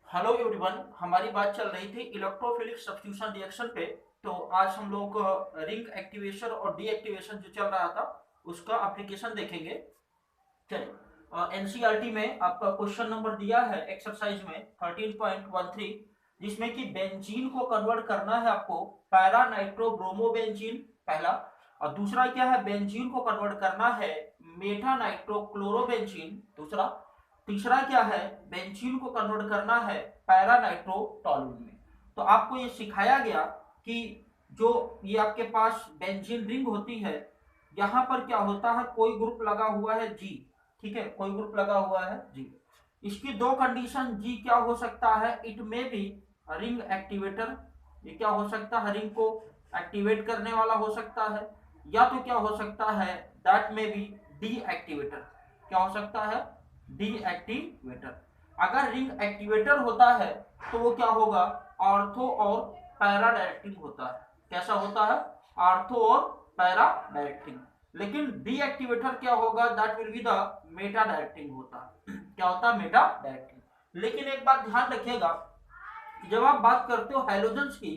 Hello everyone. हमारी बात चल रही थी इलेक्ट्रोफिलिक सब्स्टिट्यूशन रिएक्शन पे। तो आज हम लोग रिंग एक्टिवेशन और डीएक्टिवेशन जो चल रहा था उसका एप्लीकेशन देखेंगे। चलिए, एनसीईआरटी में आपका क्वेश्चन नंबर दिया है एक्सरसाइज में 13.13, जिसमें कि बेंजीन को कन्वर्ट करना है आपको पैरा नाइट्रो ब्रोमो बेंजीन पहला, और दूसरा क्या है, बेंजीन को कन्वर्ट करना है मेटा नाइट्रो क्लोरो बेंजीन दूसरा, तीसरा क्या है, बेंजीन को कन्वर्ट करना है पैरा नाइट्रो टॉलून में। तो आपको ये सिखाया गया कि जो ये आपके पास बेंजीन रिंग होती है, यहाँ पर क्या होता है, कोई ग्रुप लगा हुआ है जी। ठीक है, कोई ग्रुप लगा हुआ है जी। इसकी दो कंडीशन जी क्या हो सकता है, इट में बी रिंग एक्टिवेटर, ये क्या हो सकता है, रिंग को एक्टिवेट करने वाला हो सकता है, या तो क्या हो सकता है, दैट में बी डी एक्टिवेटर, क्या हो सकता है, डी एक्टिवेटर। अगर रिंग एक्टिवेटर होता है तो वो क्या होगा, ऑर्थो और पैरा डायरेक्टिंग होता है। कैसा होता है, ऑर्थो और पैरा डायरेक्टिंग। लेकिन डीएक्टिवेटर क्या होगा, that will be the Meta directing होता है। क्या होता है, मेटा डायरेक्टिंग। लेकिन एक बात ध्यान रखिएगा, जब आप बात करते हो हैलोजेंस की,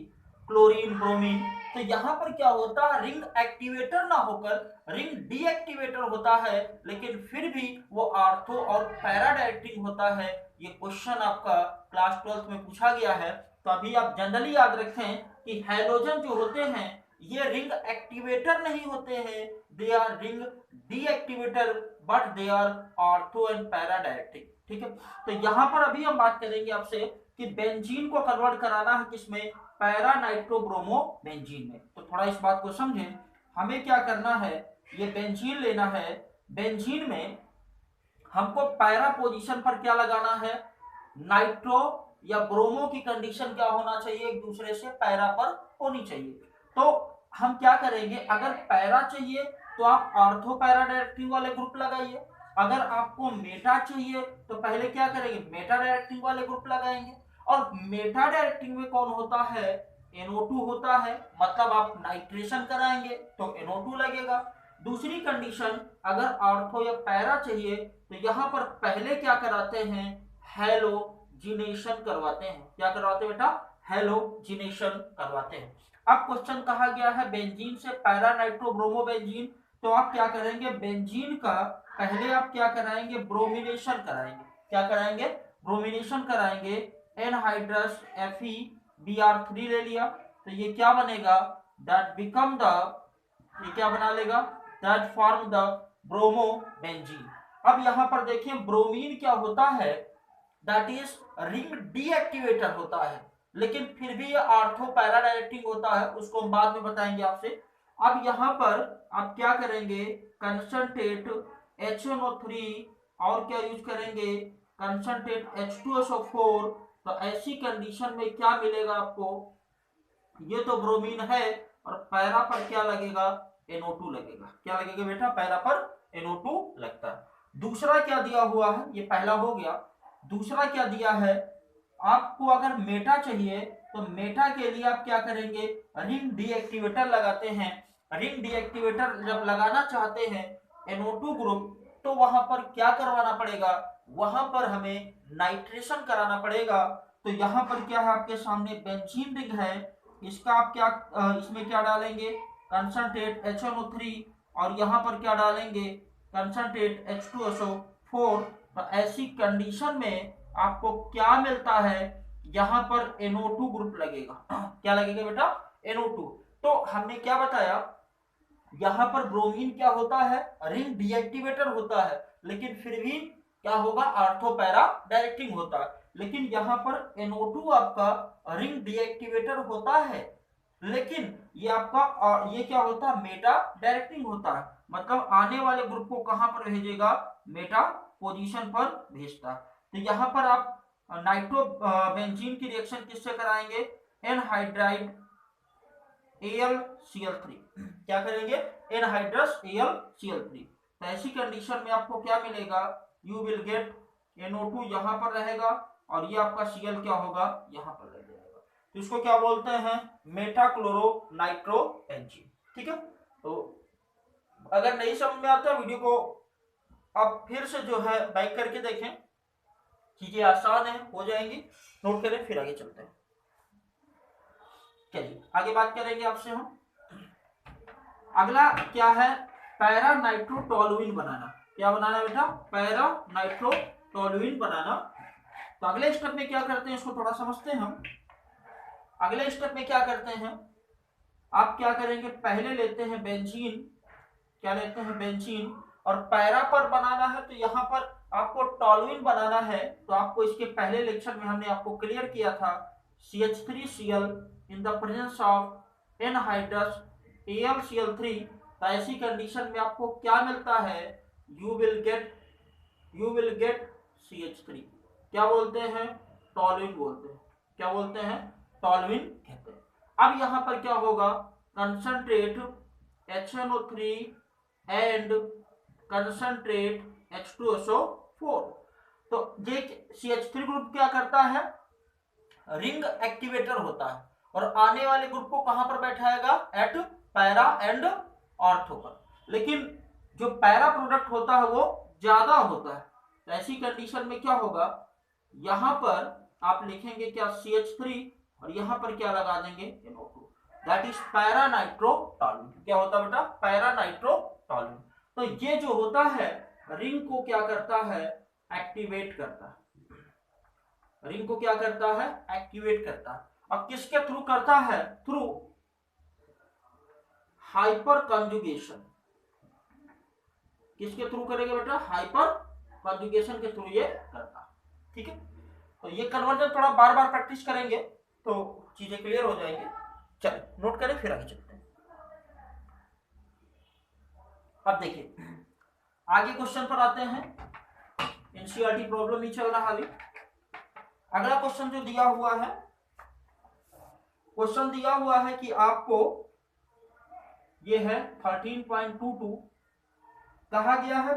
क्लोरीन ब्रोमीन, तो यहां पर क्या होता है, रिंग एक्टिवेटर ना होकर रिंग डीएक्टिवेटर होता है, लेकिन फिर भी वो आर्थो और पैरा डायरेक्टिंग होता है। ये क्वेश्चन आपका क्लास 12th में पूछा गया है। तो अभी आप जनरली याद रखें कि हैलोजन जो होते हैं ये रिंग एक्टिवेटर नहीं होते हैं, they are ring deactivator, but they are ortho and para directing. ठीक है, तो यहां पर अभी हम बात करेंगे आपसे कि बेंजीन को कन्वर्ट कराना है किसमें, पैरा नाइट्रोब्रोमो बेंजीन में। तो थोड़ा इस बात को समझें, हमें क्या करना है, ये बेंजीन लेना है। बेंजीन में हमको पैरा पोजीशन पर क्या लगाना है, नाइट्रो या ब्रोमो की कंडीशन क्या होना चाहिए, एक दूसरे से पैरा पर होनी चाहिए। तो हम क्या करेंगे, अगर पैरा चाहिए तो आप ऑर्थो पैरा डायरेक्टिंग वाले ग्रुप लगाइए। अगर आपको मेटा चाहिए तो पहले क्या करेंगे, मेटा डायरेक्टिंग वाले ग्रुप लगाएंगे। और मेटा डायरेक्टिंग में कौन होता है, NO2 होता है, मतलब आप नाइट्रेशन कराएंगे तो NO2 लगेगा। दूसरी कंडीशन, अगर ऑर्थो या पैरा चाहिए तो यहां पर पहले क्या कराते हैं, हेलोजिनेशन करवाते हैं। क्या करवाते हैं बेटा, हेलोजिनेशन करवाते हैं। अब क्वेश्चन कहा गया है बेंजीन से पैरा नाइट्रो ब्रोमो बेंजीन, तो आप क्या करेंगे, बेंजीन का पहले आप क्या कराएंगे, ब्रोमिनेशन कराएंगे। क्या कराएंगे, ब्रोमिनेशन कराएंगे। एनहाइड्रस FeBr3 ले लिया, तो ये क्या बनेगा, दैट बिकम द, ये क्या बना लेगा, that form the bromo benzene. अब यहां पर देखें, ब्रोमीन क्या होता है, दैट इज रिंग डीएक्टिवेटर होता है, लेकिन फिर भी ये आर्थो पैरा डायरेक्टिंग होता है, उसको हम बाद में बताएंगे आपसे। अब यहां पर आप क्या करेंगे, कंसंट्रेट HNO3 और क्या यूज करेंगे, कंसंट्रेट H2SO4। तो ऐसी कंडीशन में क्या मिलेगा आपको, ये तो ब्रोमीन है और पैरा पर क्या लगेगा, NO2 लगेगा। क्या लगेगा बेटा, पैरा पर NO2 लगता है। दूसरा क्या दिया हुआ है, ये पहला हो गया। दूसरा क्या दिया है, आपको अगर मेटा चाहिए तो मेटा के लिए आप क्या करेंगे, रिंग डीएक्टिवेटर लगाते हैं। रिंग डीएक्टिवेटर जब लगाना चाहते हैं NO2 ग्रुप, तो वहां पर क्या करवाना पड़ेगा, वहां पर हमें नाइट्रेशन कराना पड़ेगा। तो यहां पर क्या है, आपके सामने बेंजीन रिंग है, इसका आप क्या इसमें क्या डालेंगे, कंसंट्रेट HNO3, और यहां पर क्या डालेंगे, कंसंट्रेट H2SO4। तो ऐसी कंडीशन में आपको क्या मिलता है, यहां पर NO2 ग्रुप लगेगा। क्या लगेगा बेटा, NO2। तो हमने क्या बताया, यहां पर ब्रोमीन क्या होता है, रिंग डीएक्टिवेटर होता है, लेकिन फिर भी क्या होगा, आर्थो पैरा डायरेक्टिंग होता है। लेकिन यहां पर NO2 आपका रिंग डीएक्टिवेटर होता है, लेकिन ये आपका ये क्या होता है, मेटा डायरेक्टिंग होता है, मतलब आने वाले ग्रुप को कहां पर भेजेगा, मेटा पोजीशन पर भेजता है। तो यहां पर आप नाइट्रो बेंजीन की रिएक्शन किससे कराएंगे, एनहाइड्राइड AlCl3। क्या करेंगे, एनहाइड्रस AlCl3। तो ऐसी कंडीशन में आपको क्या मिलेगा, यू विल गेट NO2 यहां पर रहेगा, और ये आपका Cl क्या होगा, यहां पर रह जाएगा। तो इसको क्या बोलते हैं, मेटाक्लोरो नाइट्रो बेंजीन। ठीक है, तो अगर नहीं समझ में आता वीडियो को आप फिर से जो है बैक करके देखें, कि चीजें आसान है, हो जाएंगी, नोट करें फिर आगे चलते हैं। चलिए आगे बात करेंगे आपसे हम। अगला क्या है, पैरा नाइट्रोटोलुइन बनाना। क्या बनाना है बेटा, पैरा नाइट्रोटोलुइन बनाना। तो अगले स्टेप में क्या करते हैं, इसको थोड़ा समझते हैं हम। अगले स्टेप में क्या करते हैं, आप क्या करेंगे, पहले लेते हैं बेंजीन, क्या लेते हैं, बेंजीन, और पैरा पर बनाना है तो यहाँ पर आपको टोलुइन बनाना है। तो आपको इसके पहले लेक्चर में हमने आपको क्लियर किया था, CH3Cl in the presence of anhydrous AlCl3। तो ऐसी कंडीशन में आपको क्या मिलता है, यू विल गेट CH3, क्या बोलते हैं, टोलुइन बोलते हैं। क्या बोलते हैं, टोलुइन कहते हैं। अब यहां पर क्या होगा, concentrate HNO3 and concentrate H2SO4। तो ये CH3 ग्रुप क्या करता है, रिंग एक्टिवेटर होता है, और आने वाले ग्रुप को कहां पर बैठाएगा, एट पैरा एंड ऑर्थो पर। लेकिन जो पैरा प्रोडक्ट होता है वो ज्यादा होता है। तो ऐसी कंडीशन में क्या होगा, यहां पर आप लिखेंगे क्या, CH3, और यहां पर क्या लगा देंगे, NO2, that is para nitrotoluene. क्या होता है बेटा, पैरा नाइट्रोटोलुइन। तो ये जो होता है रिंग को क्या करता है, एक्टिवेट करता है। रिंग को क्या करता है, एक्टिवेट करता है। अब किसके थ्रू करता है, थ्रू हाइपर कंजुगेशन। किसके थ्रू करेगा बेटा, हाइपर कंजुगेशन के थ्रू ये करता है। ठीक है, तो ये कन्वर्जन थोड़ा बार बार प्रैक्टिस करेंगे तो चीजें क्लियर हो जाएंगी। चलिए नोट करें फिर आगे चलते हैं। अब देखिए आगे क्वेश्चन पर आते हैं, एनसीईआरटी प्रॉब्लम ही चल रहा है अभी। अगला क्वेश्चन जो दिया हुआ है, क्वेश्चन दिया हुआ है कि आपको ये है 13.22, कहा गया है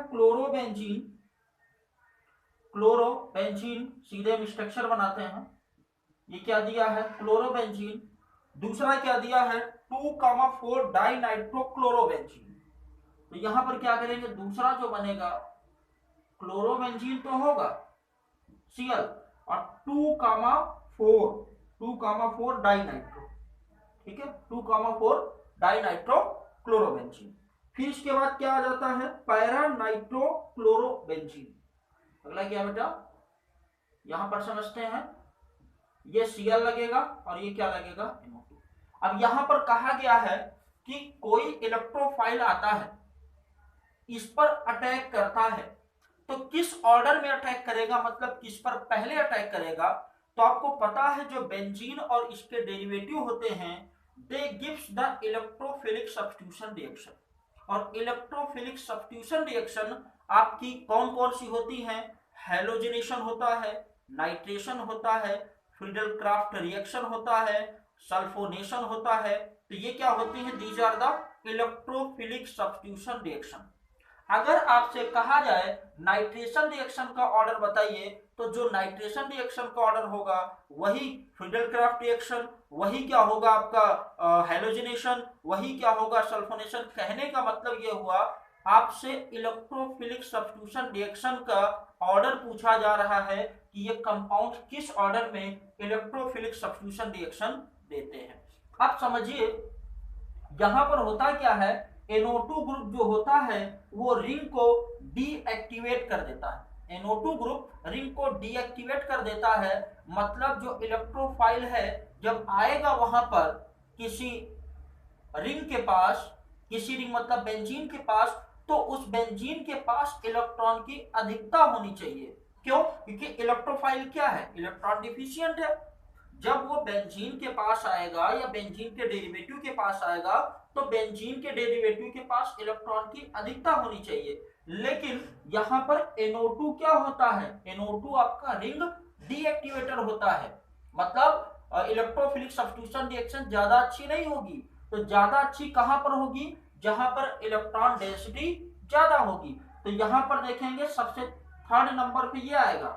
क्लोरोबेंजीन, सीधे हम स्ट्रक्चर बनाते हैं। ये क्या दिया है, क्लोरोबेंजीन। दूसरा क्या दिया है, 2,4 डाइनाइट्रोक्लोरोबेंजीन। तो यहां पर क्या करेंगे, दूसरा जो बनेगा क्लोरोबेंजीन तो होगा Cl, और 2,4 डाइनाइट्रो, ठीक है, 2,4 डाइनाइट्रो क्लोरोबेंजीन। फिर इसके बाद क्या आ जाता है, पैरा नाइट्रोक्लोरोबेंजीन। अगला क्या बेटा, यहां पर समझते हैं, ये Cl लगेगा और ये क्या लगेगा, NO2। अब यहां पर कहा गया है कि कोई इलेक्ट्रोफाइल आता है, इस पर अटैक करता है, तो किस ऑर्डर में अटैक करेगा, मतलब किस पर पहले अटैक करेगा। तो आपको पता है जो बेंजीन और इसके डेरिवेटिव होते हैं, they gives the electrophilic substitution reaction. और इलेक्ट्रोफिलिक सब्स्टिट्यूशन रिएक्शन आपकी कौन कौन सी होती हैं, हेलोजिनेशन होता है, नाइट्रेशन होता है, फ्रीडल-क्राफ्ट रिएक्शन होता है, सल्फोनेशन होता है। तो ये क्या होती है, these are the electrophilic substitution reaction. अगर आपसे कहा जाए नाइट्रेशन रिएक्शन का ऑर्डर बताइए, तो जो नाइट्रेशन रिएक्शन का ऑर्डर होगा वही फ्रीडल-क्राफ्ट रिएक्शन, वही क्या होगा आपका हेलोजिनेशन, वही क्या होगा सल्फोनेशन। कहने का मतलब ये हुआ, आपसे इलेक्ट्रोफिलिक सब्स्टिट्यूशन रिएक्शन का ऑर्डर पूछा जा रहा है कि ये कंपाउंड किस ऑर्डर में इलेक्ट्रोफिलिक सब्स्टिट्यूशन रिएक्शन देते हैं। आप समझिए यहां पर होता क्या है, NO2 ग्रुप जो होता है वो रिंग को डीएक्टिवेट कर देता है। NO2 ग्रुप रिंग को डीएक्टिवेट कर देता है, मतलब जो इलेक्ट्रोफाइल है जब आएगा वहां पर किसी रिंग के पास, किसी रिंग मतलब बेंजीन के पास, तो उस बेंजीन के पास इलेक्ट्रॉन की अधिकता होनी चाहिए। क्यों, क्योंकि इलेक्ट्रोफाइल क्या है, इलेक्ट्रॉन डिफिशिएंट है। जब वो बेंजीन के पास आएगा या बेंजीन के डेरिवेटिव के पास आएगा, तो बेंजीन के डेरिवेटिव के पास इलेक्ट्रॉन की अधिकता होनी चाहिए। लेकिन यहां पर NO2 क्या होता है, NO2 आपका रिंग डीएक्टिवेटर होता है, मतलब इलेक्ट्रोफिलिक सब्स्टिट्यूशन रिएक्शन ज्यादा अच्छी नहीं होगी। तो ज्यादा अच्छी कहां पर होगी, जहां पर इलेक्ट्रॉन डेंसिटी ज्यादा होगी। तो यहां पर देखेंगे सबसे थर्ड नंबर पे ये आएगा,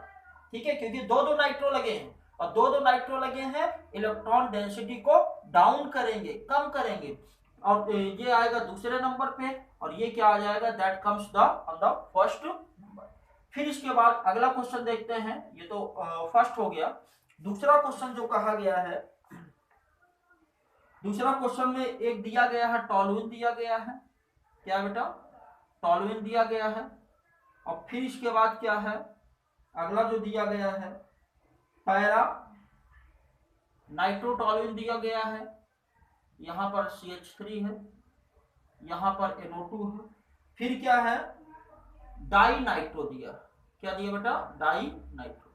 ठीक है, क्योंकि दो नाइट्रो लगे हैं, और दो नाइट्रो लगे हैं, इलेक्ट्रॉन डेंसिटी को डाउन करेंगे, कम करेंगे, और ये आएगा दूसरे नंबर पे, और ये क्या आ जाएगा, that comes the on the first number. फिर इसके बाद अगला क्वेश्चन देखते हैं, ये तो फर्स्ट हो गया। दूसरा क्वेश्चन जो कहा गया है, दूसरा क्वेश्चन में एक दिया गया है टॉलुइन दिया गया है, क्या बेटा, टॉलुइन दिया गया है। और फिर इसके बाद क्या है, अगला जो दिया गया है पैरा नाइट्रोटॉलुइन दिया गया है, यहां पर CH3 है, यहां पर NO2 है। फिर क्या है, डाई नाइट्रो दिया, क्या दिया बेटा, डाई नाइट्रो।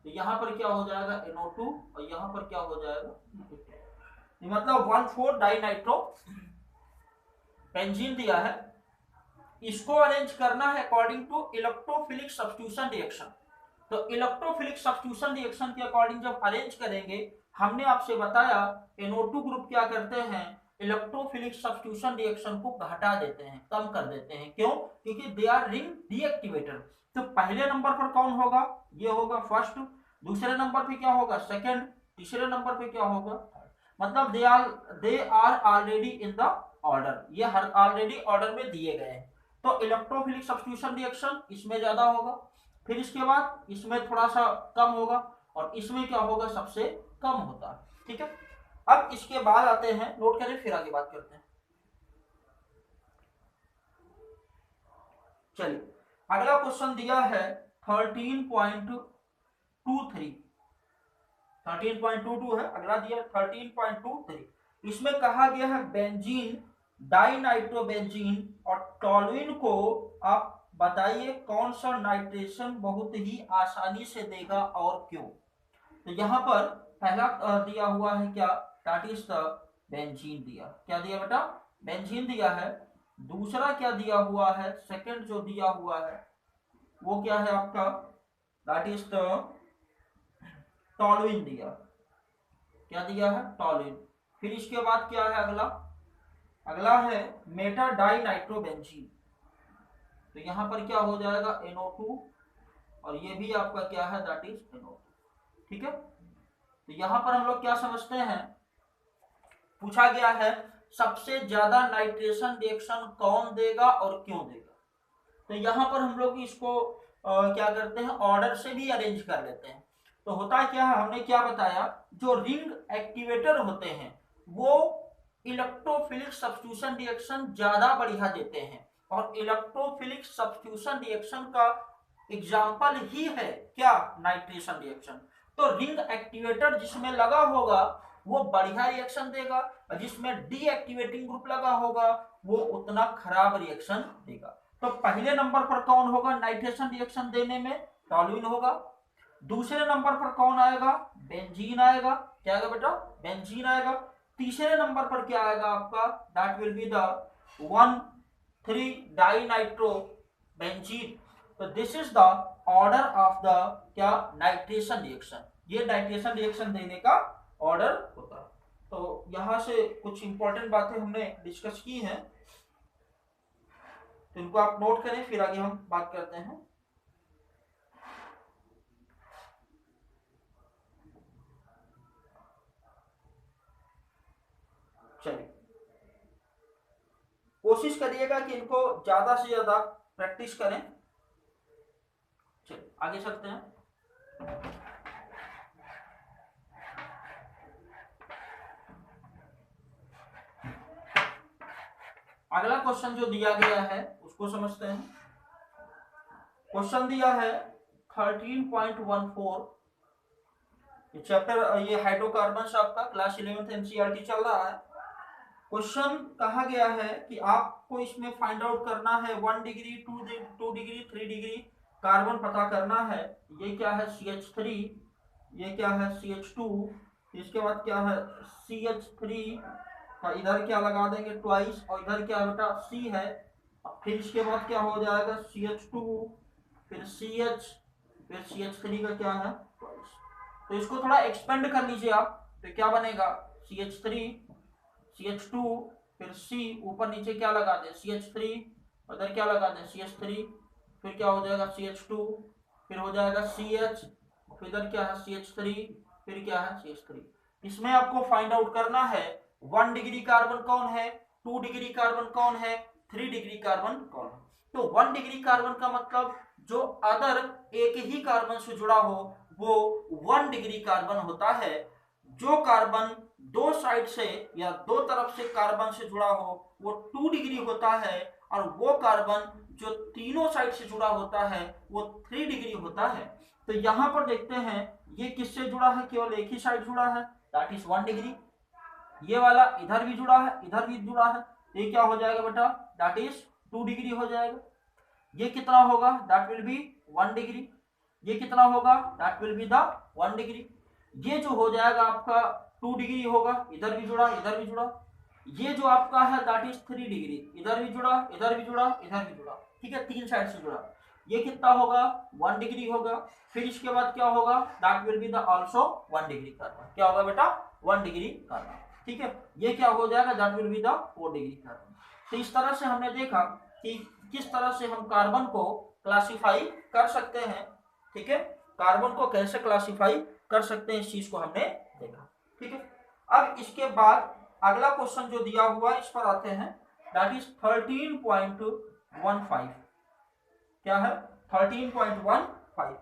तो यहां पर क्या हो जाएगा NO2 और यहां पर क्या हो जाएगा, मतलब 1,4 डाई नाइट्रो बेंजीन दिया है। इसको अरेंज करना है according to electrophilic substitution reaction. तो इलेक्ट्रोफिलिक सब्स्टिट्यूशन रिएक्शन के अकॉर्डिंग जब अरेंज करेंगे, हमने आपसे बताया NO2 ग्रुप क्या करते हैं, इलेक्ट्रोफिलिक सब्स्टिट्यूशन रिएक्शन को घटा देते हैं, कम कर देते हैं। क्यों, क्योंकि दे आर रिंग डीएक्टिवेटर। तो पहले नंबर पर कौन होगा, ये होगा फर्स्ट, दूसरे नंबर पे क्या होगा सेकंड, तीसरे नंबर पे क्या होगा, मतलब they are already in the order, ये हर ऑलरेडी ऑर्डर में दिए गए हैं। तो इलेक्ट्रोफिलिक सब्स्टिट्यूशन रिएक्शन इसमें ज्यादा होगा, फिर इसके बाद इसमें थोड़ा सा कम होगा, और इसमें क्या होगा, सबसे कम होता है। ठीक है, अब इसके बाद आते हैं, नोट करें फिर आगे बात करते हैं। चलिए अगला क्वेश्चन दिया है 13.23, 13.22 है, अगला दिया 13.23। इसमें कहा गया है बेंजीन, डाइनाइट्रोबेंजीन और टॉलुइन को आप बताइए कौन सा नाइट्रेशन बहुत ही आसानी से देगा और क्यों। तो यहां पर पहला दिया हुआ है क्या, दैट इज द बेंजीन दिया, क्या दिया बेटा, बेंजीन दिया है। दूसरा क्या दिया हुआ है, सेकंड जो दिया हुआ है वो क्या है आपका, दैट इज द टॉलुइन दिया, क्या दिया है, टॉलुइन। फिर इसके बाद क्या है अगला, अगला है मेटा डाई नाइट्रोबेंजीन। तो यहां पर क्या हो जाएगा NO2 और ये भी आपका क्या है, दैट इज NO2। ठीक है, तो यहां पर हम लोग क्या समझते हैं, पूछा गया है सबसे ज्यादा नाइट्रेशन रिएक्शन कौन देगा और क्यों देगा। तो यहां पर हम लोग इसको क्या करते हैं, ऑर्डर से भी अरेंज कर लेते हैं। तो होता क्या है, हमने क्या बताया, जो रिंग एक्टिवेटर होते हैं वो इलेक्ट्रोफिलिक सब्स्टिट्यूशन रिएक्शन ज्यादा बढ़िया देते हैं, और इलेक्ट्रोफिलिक सब्स्टिट्यूशन रिएक्शन का एग्जाम्पल ही है क्या, नाइट्रेशन रिएक्शन। तो रिंग एक्टिवेटर जिसमें लगा होगा वो बढ़िया रिएक्शन देगा, और जिसमें डीएक्टिवेटिंग ग्रुप लगा होगा वो उतना खराब रिएक्शन देगा। तो पहले नंबर पर कौन होगा नाइट्रेशन रिएक्शन देने में, टॉलुइन होगा। दूसरे नंबर पर कौन आएगा, बेंजीन आएगा, क्या आएगा बेटा, बेंजीन आएगा। तीसरे नंबर पर क्या आएगा आपका, that will be the 1,3 dinitro benzene. तो this is the order of the क्या, नाइट्रेशन रिएक्शन, ये नाइट्रेशन रिएक्शन देने का ऑर्डर होता है। तो यहां से कुछ इंपॉर्टेंट बातें हमने डिस्कस की हैं, तो इनको आप नोट करें, फिर आगे हम बात करते हैं। चलिए कोशिश करिएगा कि इनको ज्यादा से ज्यादा प्रैक्टिस करें। चलिए आगे चलते हैं। अगला क्वेश्चन जो दिया गया है उसको समझते हैं। क्वेश्चन दिया है 13.14, ये चैप्टर, ये हाइड्रोकार्बन आपका क्लास 11th एनसीईआरटी चल रहा है। क्वेश्चन कहा गया है कि आपको इसमें फाइंड आउट करना है 1 डिग्री 2 डिग्री 3 डिग्री कार्बन पता करना है। ये क्या है CH3, ये क्या है CH2, इसके बाद क्या है CH3 का इधर क्या लगा देंगे ट्वाइस, और इधर क्या बेटा C है। फिर इसके बाद क्या हो जाएगा CH2, फिर CH, फिर CH3 का क्या है ट्वाइस। तो इसको थोड़ा एक्सपेंड कर लीजिए आप, तो क्या बनेगा CH3, CH2, फिर C, ऊपर नीचे क्या लगा दे CH3, उधर क्या लगा दे CH3, फिर क्या हो जाएगा CH2, फिर हो जाएगा CH, फिर इधर क्या है CH3, फिर क्या है CH3। इसमें आपको फाइंड आउट करना है 1 डिग्री कार्बन कौन है, 2 डिग्री कार्बन कौन है, 3 डिग्री कार्बन कौन है। तो 1 डिग्री कार्बन का मतलब जो अदर एक ही कार्बन से जुड़ा हो वो 1 डिग्री कार्बन होता है। जो कार्बन दो साइड से या दो तरफ से कार्बन से जुड़ा हो वो 2 डिग्री होता है, और वो कार्बन जो तीनों साइड से जुड़ा होता है वो 3 डिग्री होता है। तो यहां पर देखते हैं ये किससे जुड़ा है, केवल एक ही साइड जुड़ा है, दैट इज 1 डिग्री। ये वाला इधर भी जुड़ा है, इधर भी जुड़ा है, ये क्या हो जाएगा बेटा, दैट इज 2 डिग्री हो जाएगा। ये कितना होगा, दैट विल बी 1 डिग्री। ये कितना होगा, that will be the 1 degree. ये जो हो जाएगा आपका 2 डिग्री होगा, इधर भी जुड़ा इधर भी जुड़ा। ये जो आपका है दैट इज 3 डिग्री, इधर भी जुड़ा इधर भी जुड़ा इधर भी जुड़ा, ठीक है, 3 साइड से जुड़ा। ये कितना होगा, 1 डिग्री होगा। फिर इसके बाद क्या होगा, that will be the also 1 degree carbon. क्या होगा बेटा, 1 डिग्री कार्बन, ठीक है। ये क्या हो जाएगा, that will be the 4 degree carbon. तो इस तरह से हमने देखा कि किस तरह से हम कार्बन को क्लासिफाई कर सकते हैं, ठीक है, कार्बन को कैसे क्लासिफाई कर सकते हैं, इस चीज को हमने देखा, ठीक है। अब इसके बाद अगला क्वेश्चन जो दिया हुआ है इस पर आते हैं, दैट इज 13.15। क्या है, 13.15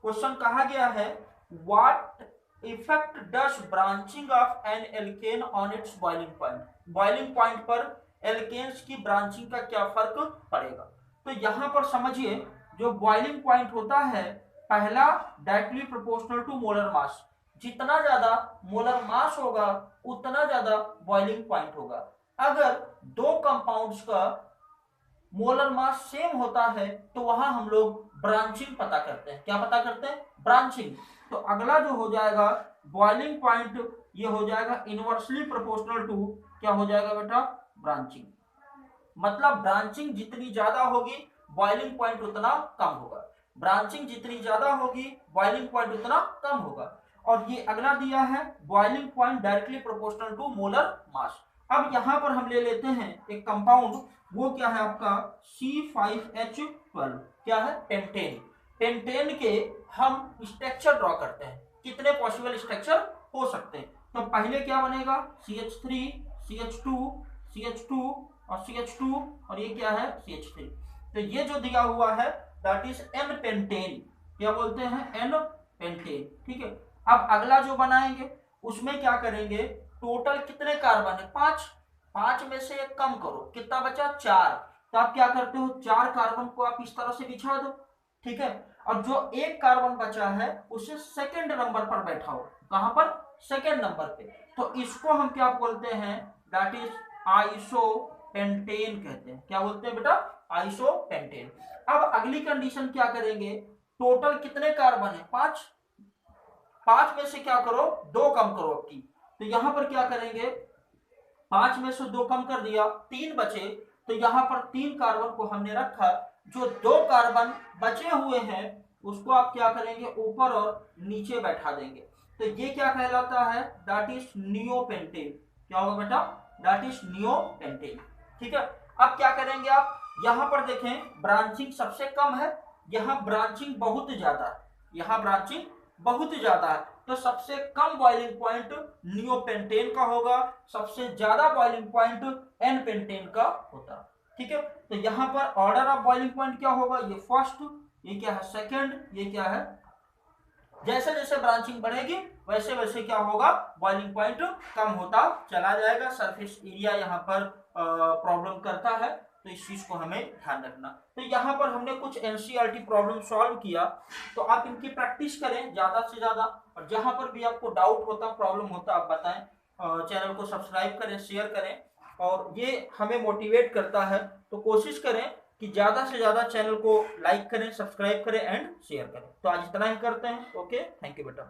क्वेश्चन कहा गया है, what effect does branching of an alkane on its boiling point. Boiling point पर एल्केन्स की ब्रांचिंग का क्या फर्क पड़ेगा। तो यहां पर समझिए, जो बॉइलिंग पॉइंट होता है पहला directly proportional to molar mass, जितना ज्यादा मोलर मास होगा उतना ज्यादा बॉइलिंग पॉइंट होगा। अगर दो कंपाउंड्स का मोलर मास सेम होता है तो वहां हम लोग ब्रांचिंग पता करते हैं। क्या पता करते हैं, ब्रांचिंग। तो अगला जो हो जाएगा बॉइलिंग पॉइंट, ये हो जाएगा इनवर्सली प्रोपोर्शनल टू, क्या हो जाएगा बेटा, ब्रांचिंग। मतलब ब्रांचिंग जितनी ज्यादा होगी बॉइलिंग पॉइंट उतना कम होगा, ब्रांचिंग जितनी ज्यादा होगी बॉइलिंग पॉइंट उतना कम होगा। और ये अगला दिया है boiling point directly proportional to molar mass. अब यहां पर हम ले लेते हैं एक कंपाउंड, वो क्या है आपका C5H12, क्या है, पेंटेन। पेंटेन के हम स्ट्रक्चर ड्रॉ करते हैं, कितने पॉसिबल स्ट्रक्चर हो सकते हैं। तो पहले क्या बनेगा, CH3 CH2 CH2 और CH2, और ये क्या है, CH3। तो ये जो दिया हुआ है दैट इज N पेंटेन, क्या बोलते हैं, N पेंटेन, ठीक है। अब अगला जो बनाएंगे उसमें क्या करेंगे, टोटल कितने कार्बन है, 5, 5 में से एक कम करो, कितना बचा, 4। तो आप क्या करते हो, 4 कार्बन को आप इस तरह से बिछा दो, ठीक है। और जो एक कार्बन बचा है उसे सेकंड नंबर पर बैठाओ, कहां पर, सेकंड नंबर पे। तो इसको हम क्या बोलते हैं, दैट इज आइसोपेंटेन कहते हैं। क्या बोलते हैं बेटा, आइसोपेंटेन। अब अगली कंडीशन क्या करेंगे, टोटल कितने कार्बन है, 5, 5 में से क्या करो, 2 कम करो आपकी। तो यहां पर क्या करेंगे, 5 में से 2 कम कर दिया, 3 बचे। तो यहां पर 3 कार्बन को हमने रखा, जो 2 कार्बन बचे हुए हैं उसको आप क्या करेंगे, ऊपर और नीचे बैठा देंगे। तो ये क्या कहलाता है, दैट इज नियोपेंटेन। क्या होगा बेटा, दैट इज नियोपेंटेन, ठीक है। अब क्या करेंगे आप, यहां पर देखें ब्रांचिंग सबसे कम है, यहां ब्रांचिंग बहुत ज्यादा है, यहां ब्रांचिंग बहुत ज्यादा है। तो सबसे कम बॉइलिंग पॉइंट नियोपेंटेन का होगा, सबसे ज्यादा बॉइलिंग पॉइंट एन पेंटेन का होता, ठीक है। तो यहां पर ऑर्डर ऑफ बॉइलिंग पॉइंट क्या होगा, ये फर्स्ट, ये क्या है, सेकंड, ये क्या है। जैसे जैसे ब्रांचिंग बढ़ेगी वैसे वैसे क्या होगा, बॉइलिंग पॉइंट कम होता चला जाएगा। सरफेस एरिया यहाँ पर प्रॉब्लम करता है, तो इस चीज को हमें ध्यान रखना। तो यहाँ पर हमने कुछ एनसीईआरटी प्रॉब्लम सॉल्व किया, तो आप इनकी प्रैक्टिस करें ज्यादा से ज्यादा, और जहां पर भी आपको डाउट होता, प्रॉब्लम होता, आप बताएं। चैनल को सब्सक्राइब करें, शेयर करें, और ये हमें मोटिवेट करता है। तो कोशिश करें कि ज्यादा से ज्यादा चैनल को लाइक करें, सब्सक्राइब करें एंड शेयर करें। तो आज इतना ही करते हैं, ओके, थैंक यू बेटा।